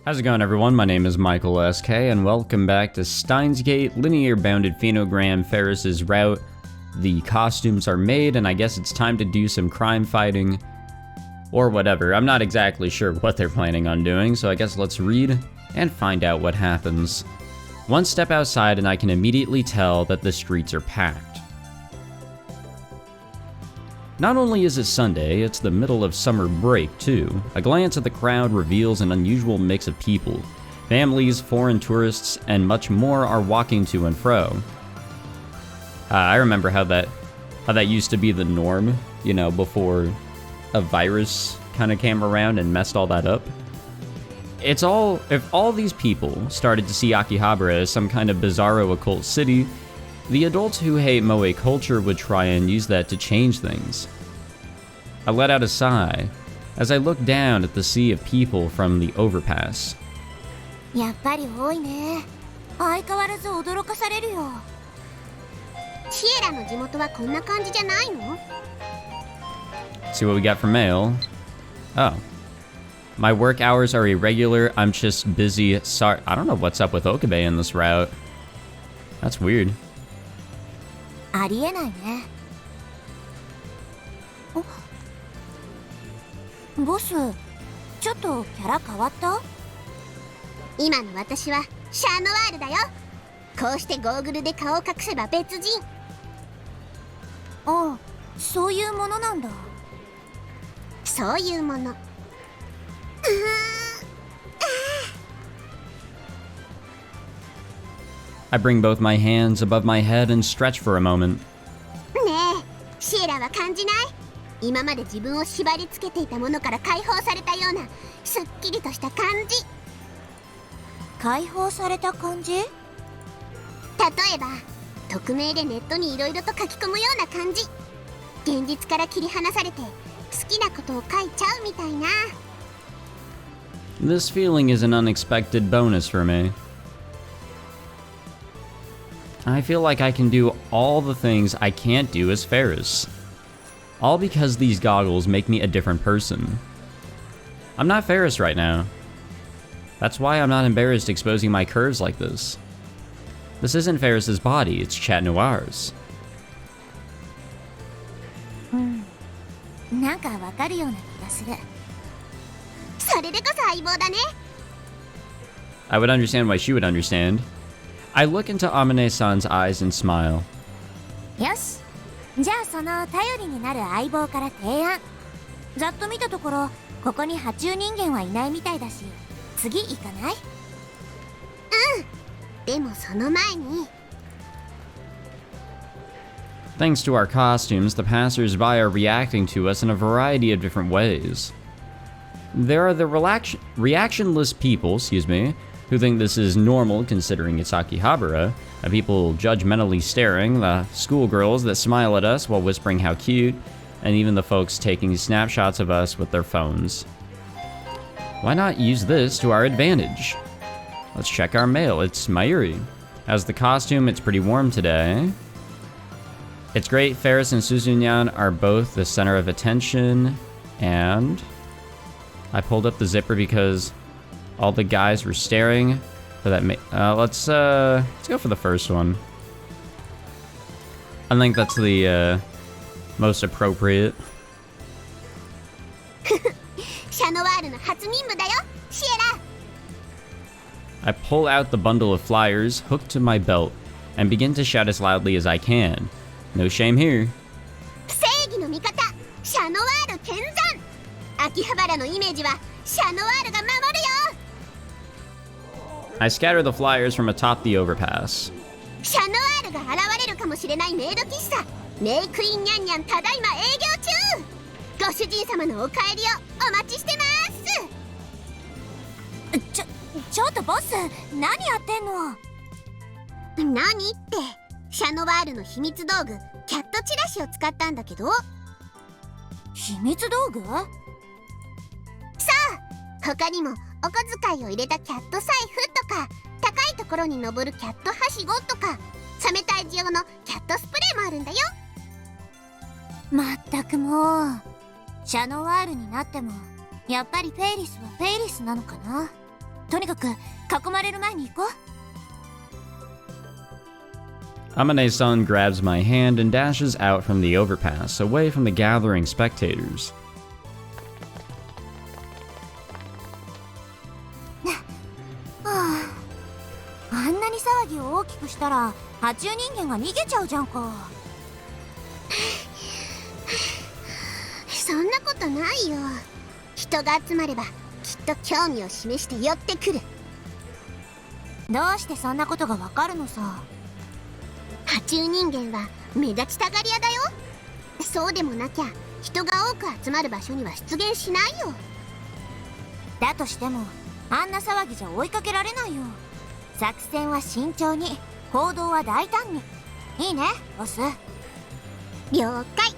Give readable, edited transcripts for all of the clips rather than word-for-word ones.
How's it going, everyone? My name is Michael SK, and welcome back to Steins Linear Bounded Phenogram, Faris's route. The costumes are made, and I guess it's time to do some crime fighting, or whatever. I'm not exactly sure what they're planning on doing, so I guess let's read and find out what happens. One step outside, and I can immediately tell that the streets are packed. Not only is it Sunday, it's the middle of summer break, too. A glance at the crowd reveals an unusual mix of people. Families, foreign tourists, and much more are walking to and fro. I remember how that used to be the norm, you know, before a virus kind of came around and messed all that up. If all these people started to see Akihabara as some kind of bizarro occult city, the adults who hate Moe culture would try and use that to change things. I let out a sigh as I looked down at the sea of people from the overpass. やっぱり多いね。相変わらず驚かされるよ。シエラの地元はこんな感じじゃないの? See what we got for mail. Oh. My work hours are irregular. I'm just busy. Sorry. I don't know what's up with Okabe in this route. That's weird. ありえないね。ボス、ちょっとキャラ変わった？今の私はシャノワールだよ。こうしてゴーグルで顔を隠せば別人。ああ、そういうものなんだ。そういうもの。I bring both my hands above my head and stretch for a moment. ねえ、シエラは感じない？今まで自分を縛り付けていたものから解放されたようなすっきりとした感じ。解放された感じ？例えば、匿名でネットにいろいろと書き込むような感じ。現実から切り離されて好きなことを書いちゃうみたいな。This feeling is an unexpected bonus for me. I feel like I can do all the things I can't do as Faris. All because these goggles make me a different person. I'm not Faris right now. That's why I'm not embarrassed exposing my curves like this. This isn't Faris's body, it's Chat Noir's. なんかわかるような気がする。それでこそ相棒だね。I would understand why she would understand. I look into Amane-san's eyes and smile. よし。じゃあその頼りになる相棒から提案。ざっと見たところ、ここに波宙人間はいないみたいだし、次行かない？でもその前に。Thanks to our costumes, the passers-by are reacting to us in a variety of different ways. There are the reactionless people, who think this is normal considering it's Akihabara, people judgmentally staring, the schoolgirls that smile at us while whispering how cute, and even the folks taking snapshots of us with their phones. Why not use this to our advantage? Let's check our mail. It's Mayuri. As the costume, it's pretty warm today. It's great. Faris and Suzunyan are both the center of attention, and I pulled up the zipper because all the guys were staring for that. Let's go for the first one. I think that's the most appropriate. シャノワールの初任務だよ、シエラ。I pull out the bundle of flyers hooked to my belt and begin to shout as loudly as I can. No shame here. 正義の味方、シャノワール見参。秋葉原のイメージはシャノワールが守るよ。I scatter the flyers from atop the overpass. シャノワールが現れるかもしれないメイド喫茶、メイクインニャンニャンただいま営業中。ご主人様のお帰りをお待ちしてます。ちょっとボス、何やってんの？何って、シャノワールの秘密道具、キャットチラシを使ったんだけど。秘密道具？さあ、他にもお小遣いを入れたキャット財布とか、高いところに登るキャットはしごとか、冷たい用のキャットスプレーもあるんだよ。まったくもう、シャノワールになってもやっぱりフェイリスはフェイリスなのかな。とにかく囲まれる前に行こう。Amane-san grabs my hand and dashes out from the overpass, away from the gathering spectators. あんなに騒ぎを大きくしたら爬虫人間が逃げちゃうじゃんか。そんなことないよ。人が集まればきっと興味を示して寄ってくる。どうしてそんなことがわかるのさ。爬虫人間は目立ちたがり屋だよ。そうでもなきゃ人が多く集まる場所には出現しないよ。だとしてもあんな騒ぎじゃ追いかけられないよ。作戦は慎重に、行動は大胆に。いいね、ボス。了解。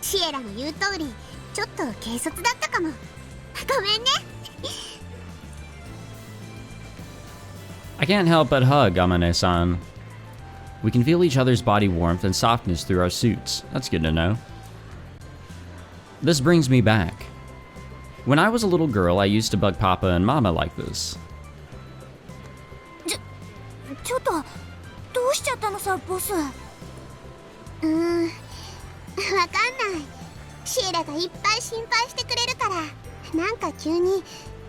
シエラの言う通り、ちょっと軽率だったかも。ごめんね。I can't help but hug Amane-san. We can feel each other's body warmth and softness through our suits. That's good to know. This brings me back. When I was a little girl, I used to bug Papa and Mama like this. ちょっと、どうしちゃったのさ、ボス。わかんない。シエラがいっぱい心配してくれるから、なんか急に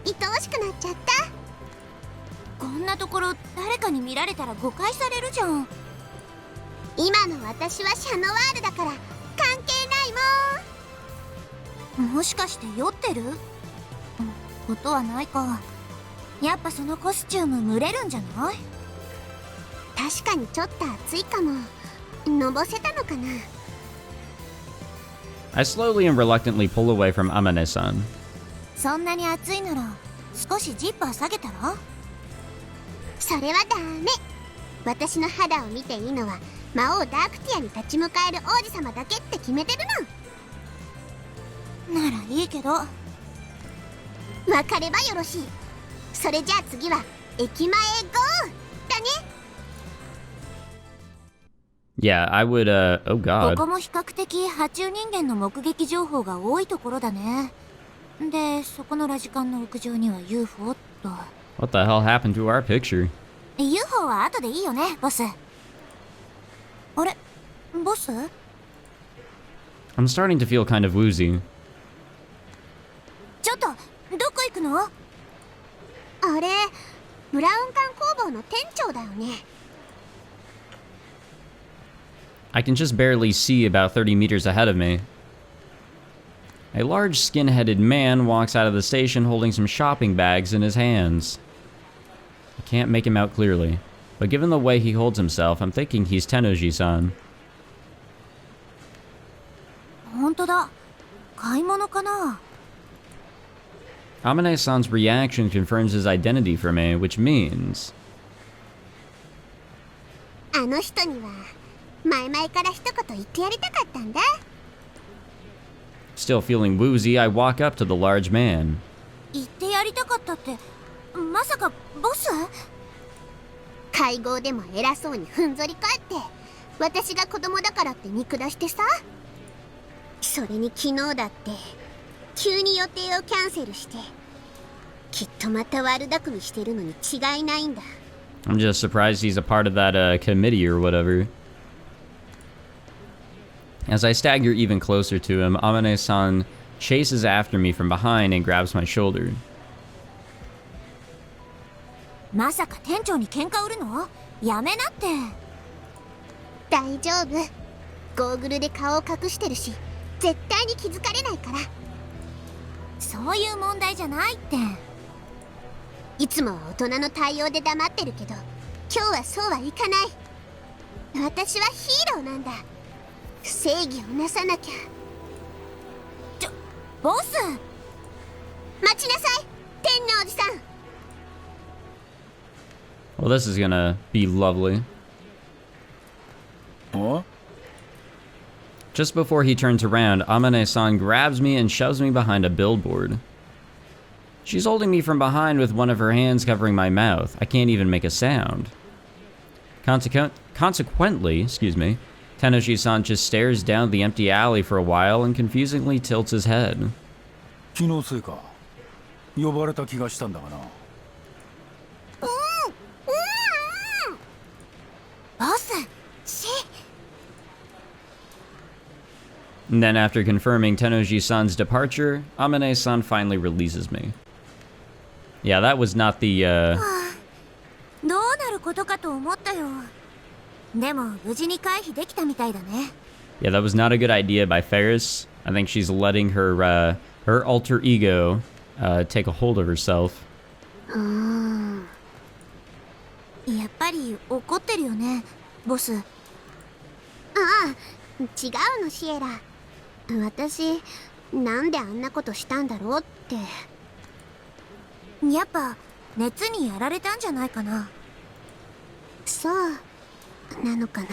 愛おしくなっちゃった。こんなところ誰かに見られたら誤解されるじゃん。今の私はシャノワールだから関係ないもん。もしかして酔ってる？ことはないか。やっぱそのコスチューム蒸れるんじゃない？確かにちょっと暑いかも。のぼせたのかな。I slowly and reluctantly pull away from Amane-san. そんなに暑いなら少しジッパー下げたら？それはダメ。私の肌を見ていいのは魔王ダークティアに立ち向かえる王子様だけって決めてるの。ならいいけど。わかればよろしい。それじゃあ次は駅前ゴーだね。Yeah, I would, oh こ god. こも比較的爬虫人間の目撃情報が多いところだね。で、そこのラジカンの屋上には UFO と。What the hell happened to our picture? UFO は後でいいよね、ボス。あれ、ボス？ I'm starting to feel kind of woozy. ちょっと、どこ行くの？あれ、ブラウン管工房の店長だよね。I can just barely see about 30 meters ahead of me. A large skin-headed man walks out of the station holding some shopping bags in his hands. I can't make him out clearly, but given the way he holds himself, I'm thinking he's Tennouji-san. 本当だ。買い物かな。Amane-san's reaction confirms his identity for me, which means... あの人には前々から一言言ってやりたかったんだ。Still feeling woozy, I walk up to the large man. 言ってやりたかったって、まさかボス？会合でも偉そうにふんぞり返って、私が子供だからって見下してさ。それに昨日だって急に予定をキャンセルして、きっとまた悪巧みしてるのに違いないんだ。I'm just surprised he's a part of that committee or whatever. As I stagger even closer to him, Amane-san chases after me from behind and grabs my shoulder. まさか店長に喧嘩売るの？やめなって。大丈夫。ゴーグルで顔を隠してるし、絶対に気づかれないから。そういう問題じゃないって。いつもは大人の対応で黙ってるけど、今日はそうはいかない。私はヒーローなんだ。正義をなさなきゃ。ボス！待ちなさい、天のおじさん。Well, this is gonna be lovely. Huh? Just before he turns around, Amane-san grabs me and shoves me behind a billboard. She's holding me from behind with one of her hands covering my mouth. I can't even make a sound. Consequently, Tennouji-san just stares down the empty alley for a while and confusingly tilts his head. 気のせいか。呼ばれた気がしたんだがな。And then after confirming Tennouji-san's departure, Amane-san finally releases me. Yeah, that was not the, どうなることかと思ったよ。でも無事に回避できたみたいだね。Yeah, that was not a good idea by Faris. I think she's letting her, her alter ego, take a hold of herself. やっぱり怒ってるよね、ボス。ああ、違うのシエラ。私、なんであんなことしたんだろうって。やっぱ熱にやられたんじゃないかな。そうなのかな。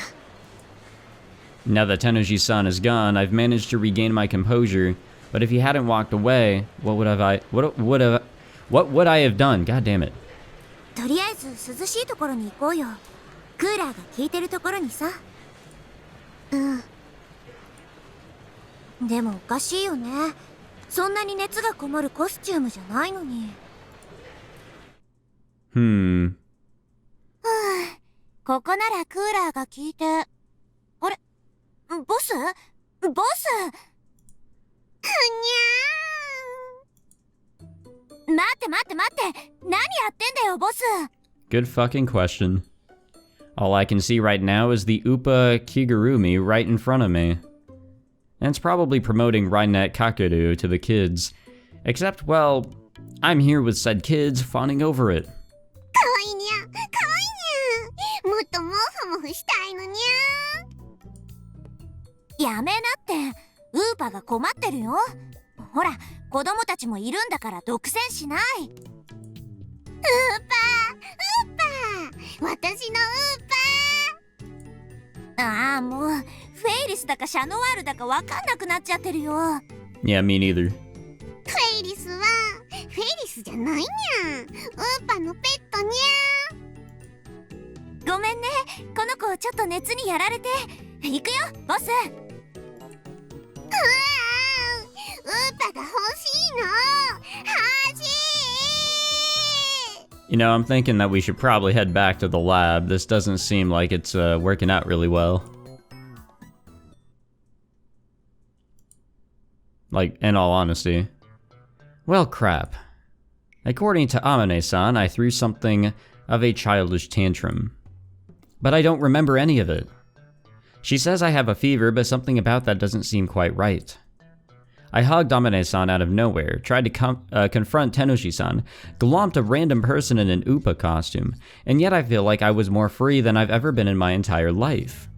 Now that Tennouji-san is gone, I've managed to regain my composure. But if he hadn't walked away, what would I have done? God damn it. とりあえず涼しいところに行こうよ。クーラーが効いてるところにさ。でもおかしいよね。そんなに熱がこもるコスチュームじゃないのに。ここならクーラーが効いて。あれ、ボス？ボス？くにゃーん。待って待って待って。何やってんだよ、ボス。 Good fucking question. All I can see right now is the Upa Kigurumi right in front of me. And it's probably promoting Rainet Kakeru to the kids. Except, well, I'm here with said kids fawning over it. かわいいにゃ、かわいいにゃ。もっとモフモフしたいのにゃ。やめなって。ウーパが困ってるよ。ほら、子供たちもいるんだから独占しない。ウーパー、私のウーパー。ああ、もうフェイリスだかシャノワールだかわかんなくなっちゃってるよ。Yeah, me neither. フェイリスはフェイリスじゃないにゃ。ウーパのペットにゃ。ごめんね、この子ちょっと熱にやられて。行くよ、ボス。ウーパが欲しいの。欲しい。 You know, I'm thinking that we should probably head back to the lab. This doesn't seem like it's working out really well. Like, in all honesty. Well, crap. According to Amane-san, I threw something of a childish tantrum. But I don't remember any of it. She says I have a fever, but something about that doesn't seem quite right. I hugged Amane-san out of nowhere, tried to confront Tennouji-san, glomped a random person in an Upa costume, and yet I feel like I was more free than I've ever been in my entire life.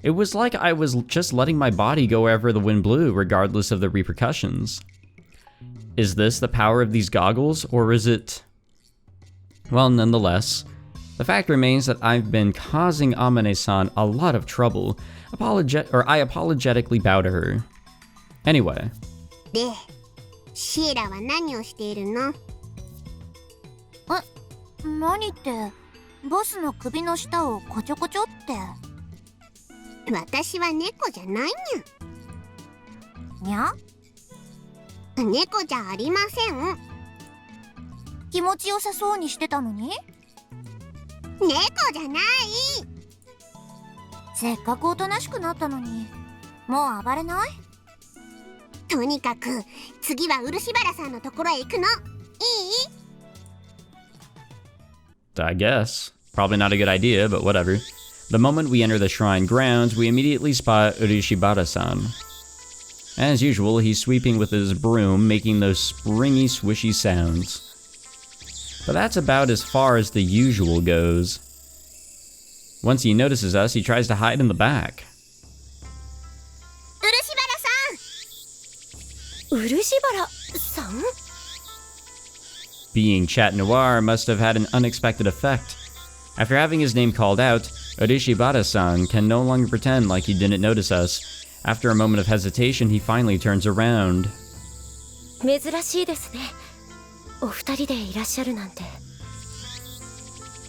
It was like I was just letting my body go wherever the wind blew, regardless of the repercussions. Is this the power of these goggles, or is it... Well, nonetheless, the fact remains that I've been causing Amane-san a lot of trouble. I apologetically bow to her. Anyway. で、シエラは何をしているの？何って、ボスの首の下をこちょこちょって。私は猫じゃないにゃ。にゃ？猫じゃありません。気持ちよさそうにしてたのに？猫じゃない。せっかくおとなしくなったのに、もう暴れない？とにかく次は漆原さんのところへ行くの。いい？ I guess. Probably not a good idea, but whatever. The moment we enter the shrine grounds, we immediately spot Shibata-san. As usual, he's sweeping with his broom, making those springy, swishy sounds. But that's about as far as the usual goes. Once he notices us, he tries to hide in the back. 漆原さん? Being Chat Noir must have had an unexpected effect. After having his name called out, Shibata-san can no longer pretend like he didn't notice us. After a moment of hesitation, he finally turns around. 珍しいですね。お二人でいらっしゃるなんて。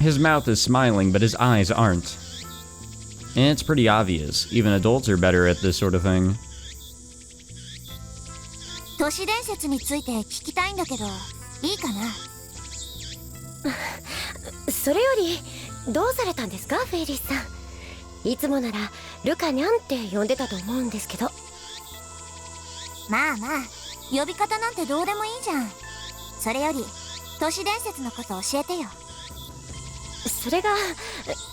His mouth is smiling, but his eyes aren't. And it's pretty obvious. Even adults are better at this sort of thing. 都市伝説について聞きたいんだけど、いいかな？それより、どうされたんですか、フェイリスさん。いつもならルカニャンって呼んでたと思うんですけど。まあまあ、呼び方なんてどうでもいいじゃん。それより都市伝説のこと教えてよ。それが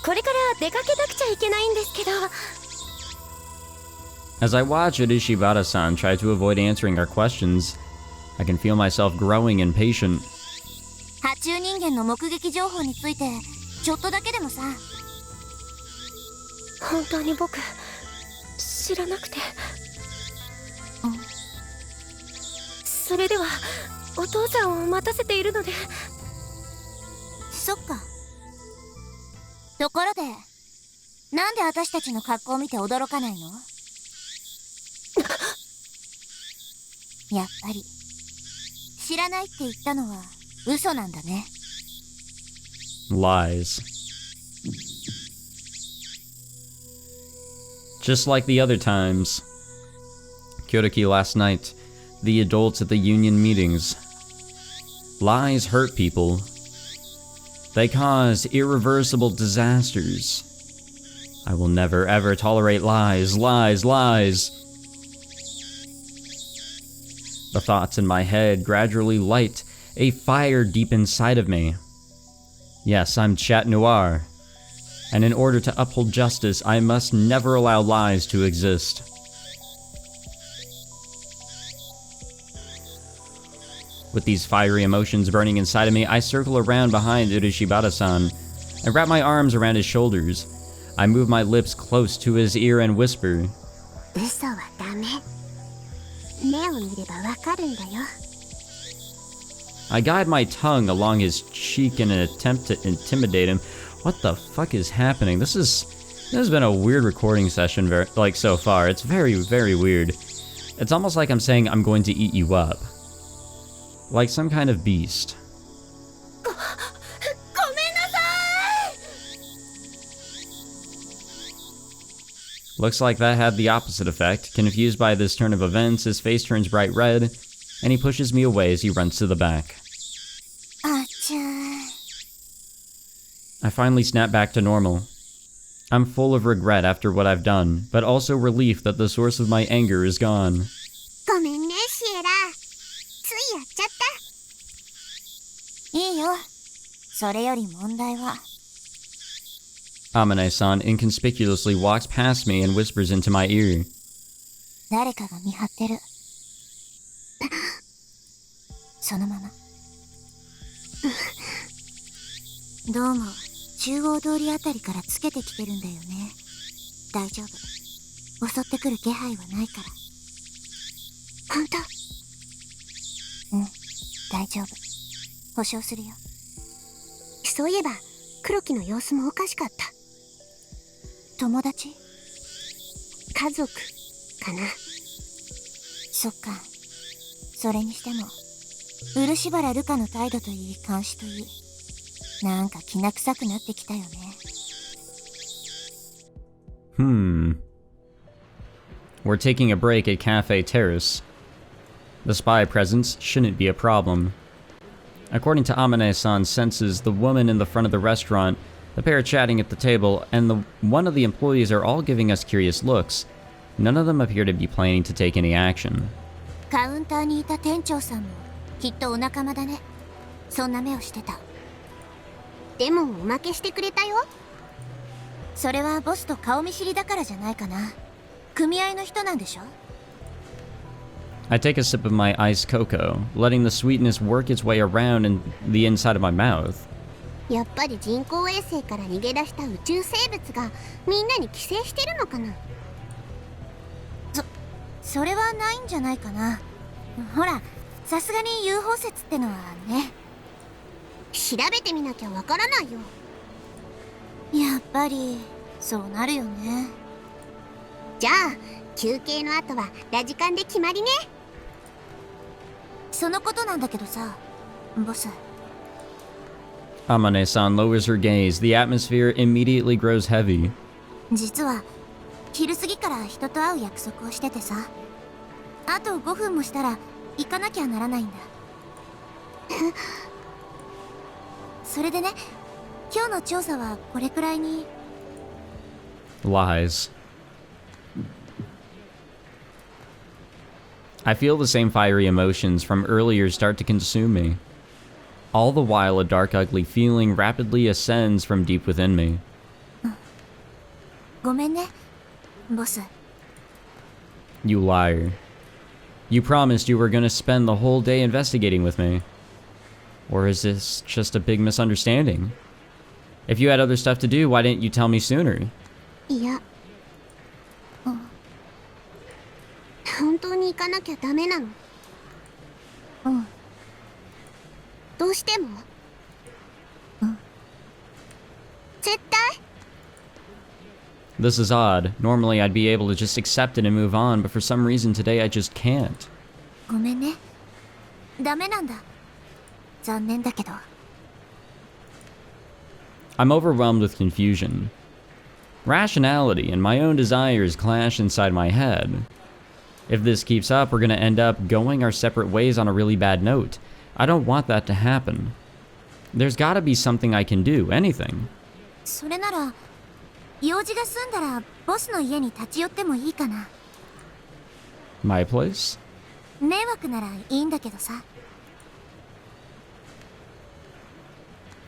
これから出かけなくちゃいけないんですけど。 As I watch it as Shibata-san try to avoid answering our questions, I can feel myself growing impatient. 爬虫人間の目撃情報についてちょっとだけでもさ。本当に僕知らなくて。それではお父さんを待たせているので。そっか。ところで、なんで私たちの格好を見て驚かないの？やっぱり知らないって言ったのは嘘なんだね。 Lies. Just like the other times. Kyoriki last night, the adults at the union meetings. Lies hurt people. They cause irreversible disasters. I will never ever tolerate lies, lies, lies. The thoughts in my head gradually light a fire deep inside of me. Yes, I'm Chat Noir. And in order to uphold justice, I must never allow lies to exist. With these fiery emotions burning inside of me, I circle around behind Shibata-san. I wrap my arms around his shoulders. I move my lips close to his ear and whisper. 嘘はダメ。目を見ればわかるんだよ。 I guide my tongue along his cheek in an attempt to intimidate him. What the fuck is happening? This has been a weird recording session so far. It's very, very weird. It's almost like I'm saying I'm going to eat you up. Like some kind of beast. Looks like that had the opposite effect. Confused by this turn of events, his face turns bright red, and he pushes me away as he runs to the back. I finally snap back to normal. I'm full of regret after what I've done, but also relief that the source of my anger is gone. ごめんね、シエラ。ついやっちゃった。いいよ。それより問題は。Amane-san inconspicuously walks past me and whispers into my ear. 誰かが見張ってる。そのまま。どうも、中央通りあたりからつけてきてるんだよね。大丈夫。襲ってくる気配はないから。本当？うん、大丈夫。保証するよ。そういえば、黒木の様子もおかしかった。友達？家族かな。そっか。それにしても漆原ルカの態度といい監視といい、なんか気な臭くなってきたよね。We're taking a break at Cafe Terrace. The spy presence shouldn't be a problem. According to Amane-san's senses, the woman in the front of the restaurant, the pair chatting at the table, and one of the employees are all giving us curious looks. None of them appear to be planning to take any action. カウンターにいた店長さんもきっとお仲間だね。そんな目をしてた。でもおまけしてくれたよ。それはボスと顔見知りだからじゃないかな。組合の人なんでしょ？ I take a sip of my iced cocoa, letting the sweetness work its way around in the inside of my mouth. やっぱり人工衛星から逃げ出した宇宙生物がみんなに寄生してるのかな。それはないんじゃないかな。ほら、さすがに UFO 説ってのはね。調べてみなきゃわからないよ。やっぱりそうなるよね。じゃあ休憩の後はラジカンで決まりね。そのことなんだけどさ、ボス。Amane-san lowers her gaze. The atmosphere immediately grows heavy. 実は昼過ぎから人と会う約束をしててさ、あと5分もしたら行かなきゃならないんだ。それでね、今日の調査はこれくらいに。 Lies. I feel the same fiery emotions from earlier start to consume me. All the while, a dark, ugly feeling rapidly ascends from deep within me. ごめんね、ボス。 You liar. You promised you were gonna spend the whole day investigating with me. Or is this just a big misunderstanding? If you had other stuff to do, why didn't you tell me sooner? いや、本当に行かなきゃダメなの？うん。どうしても？絶対？ This is odd. Normally I'd be able to just accept it and move on, but for some reason today I just can't. ごめんね。ダメなんだ。残念だけど。 I'm overwhelmed with confusion. Rationality and my own desires clash inside my head. If this keeps up, we're gonna end up going our separate ways on a really bad note. I don't want that to happen. There's gotta be something I can do, anything. それなら、用事が済んだらボスの家に立ち寄ってもいいかな。 My place? 迷惑ならいいんだけどさ。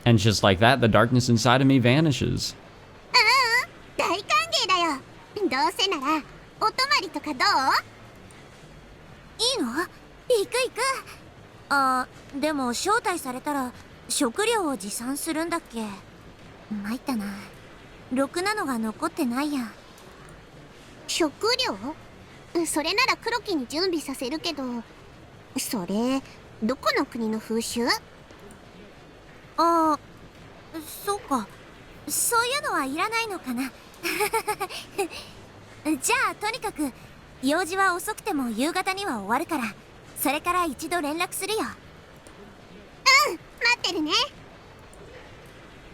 And just like that, the darkness inside of me vanishes. 大歓迎だよ。どうせならお泊まりとかどう？いいの？行く行く。あ、でも招待されたら食料を持参するんだっけ？参ったな。ろくなのが残ってないや。食料？それなら黒木に準備させるけど、それどこの国の風習？ああ、そうか。そういうのはいらないのかな。じゃあとにかく用事は遅くても夕方には終わるから、それから一度連絡するよ。うん、待ってるね。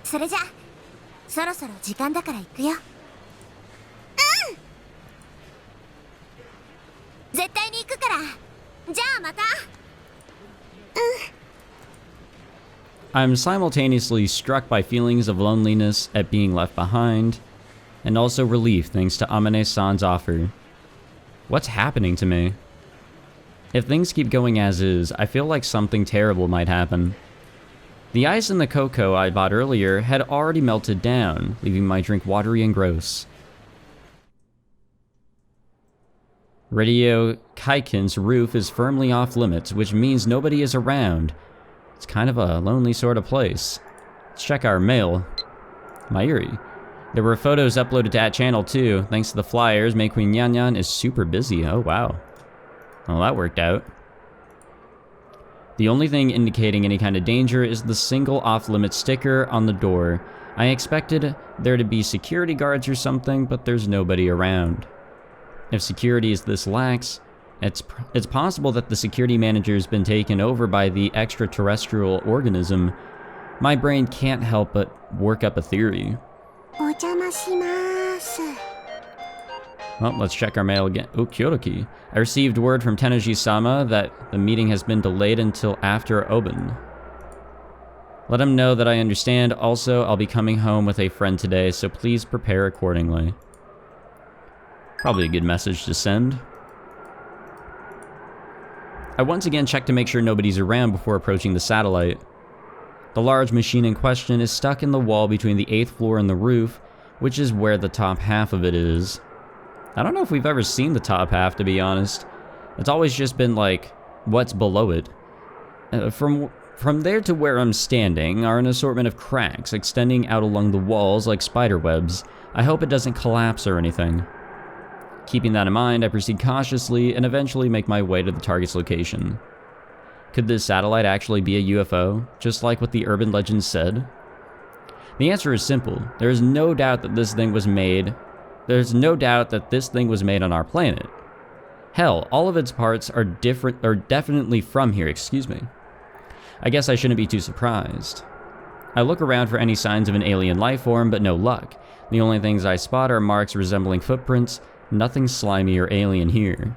それじゃそろそろ時間だから行くよ。うん、絶対に行くから。じゃあまた。I'm simultaneously struck by feelings of loneliness at being left behind, and also relief thanks to Amane-san's offer. What's happening to me? If things keep going as is, I feel like something terrible might happen. The ice in the cocoa I bought earlier had already melted down, leaving my drink watery and gross. Radio Kaiken's roof is firmly off limits, which means nobody is around. It's kind of a lonely sort of place. Let's check our mail. Mayuri. There were photos uploaded to that channel too. Thanks to the flyers, Mei Queen Nyan is super busy. Oh wow. Well, that worked out. The only thing indicating any kind of danger is the single off-limits sticker on the door. I expected there to be security guards or something, but there's nobody around. If security is this lax, it's possible that the security manager's been taken over by the extraterrestrial organism. My brain can't help but work up a theory. お邪魔します。 Well, let's check our mail again. Oh, Kyoroki. I received word from Tennouji-sama that the meeting has been delayed until after Oben. Let him know that I understand. Also, I'll be coming home with a friend today, so please prepare accordingly. Probably a good message to send. I once again checked to make sure nobody's around before approaching the satellite. The large machine in question is stuck in the wall between the 8th floor and the roof, which is where the top half of it is. I don't know if we've ever seen the top half, to be honest. It's always just been like, what's below it? From there to where I'm standing are an assortment of cracks extending out along the walls like spider webs. I hope it doesn't collapse or anything. Keeping that in mind, I proceed cautiously and eventually make my way to the target's location. Could this satellite actually be a UFO, just like what the urban legends said? The answer is simple. There is no doubt that this thing was made. There's no doubt that this thing was made on our planet. Hell, all of its parts are definitely from here, excuse me. I guess I shouldn't be too surprised. I look around for any signs of an alien life form, but no luck. The only things I spot are marks resembling footprints. Nothing slimy or alien here.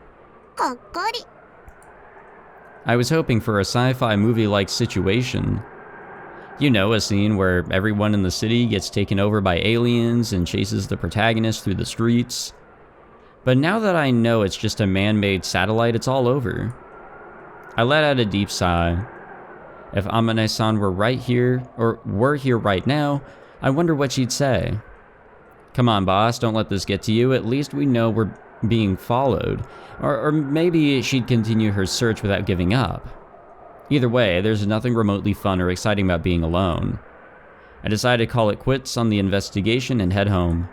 ほっこり。 I was hoping for a sci-fi movie-like situation. You know, a scene where everyone in the city gets taken over by aliens and chases the protagonist through the streets. But now that I know it's just a man-made satellite, it's all over. I let out a deep sigh. If Amane-san were right here, or were here right now, I wonder what she'd say. Come on, boss, don't let this get to you. At least we know we're being followed. Or maybe she'd continue her search without giving up. Either way, there's nothing remotely fun or exciting about being alone. I decided to call it quits on the investigation and head home.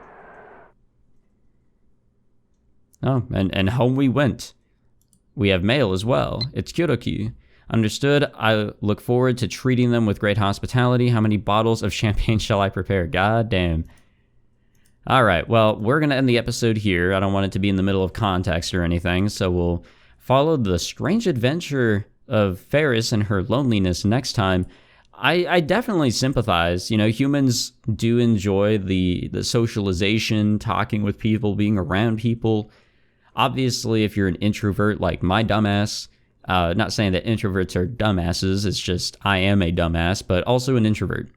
Oh, and home we went. We have mail as well. It's Kyotoki. Understood. I look forward to treating them with great hospitality. How many bottles of champagne shall I prepare? God damn. Alright, well, we're going to end the episode here. I don't want it to be in the middle of context or anything, so we'll follow the strange adventure of Faris and her loneliness next time. I definitely sympathize. You know, humans do enjoy the socialization, talking with people, being around people. Obviously, if you're an introvert like my dumbass, not saying that introverts are dumbasses, it's just I am a dumbass, but also an introvert.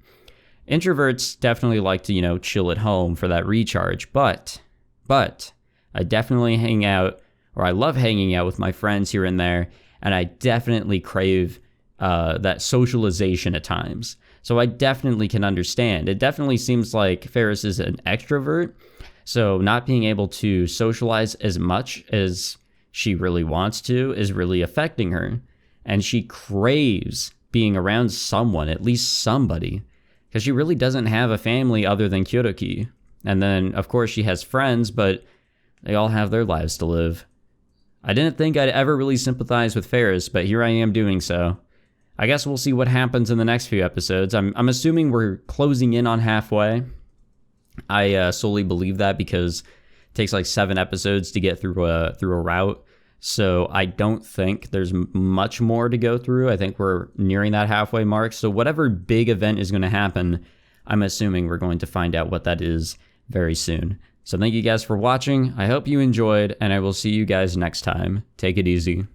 Introverts definitely like to, you know, chill at home for that recharge, but I definitely hang out, or I love hanging out with my friends here and there, and I definitely crave that socialization at times. So I definitely can understand. It definitely seems like Faris is an extrovert, so not being able to socialize as much as she really wants to is really affecting her. And she craves being around someone, at least somebody, because she really doesn't have a family other than Kyotoki. And then, of course, she has friends, but they all have their lives to live. I didn't think I'd ever really sympathize with Faris, but here I am doing so. I guess we'll see what happens in the next few episodes. I'm assuming we're closing in on halfway. I solely believe that because it takes like 7 episodes to get through a route. So I don't think there's much more to go through. I think we're nearing that halfway mark. So whatever big event is going to happen, I'm assuming we're going to find out what that is very soon. So thank you guys for watching. I hope you enjoyed, and I will see you guys next time. Take it easy.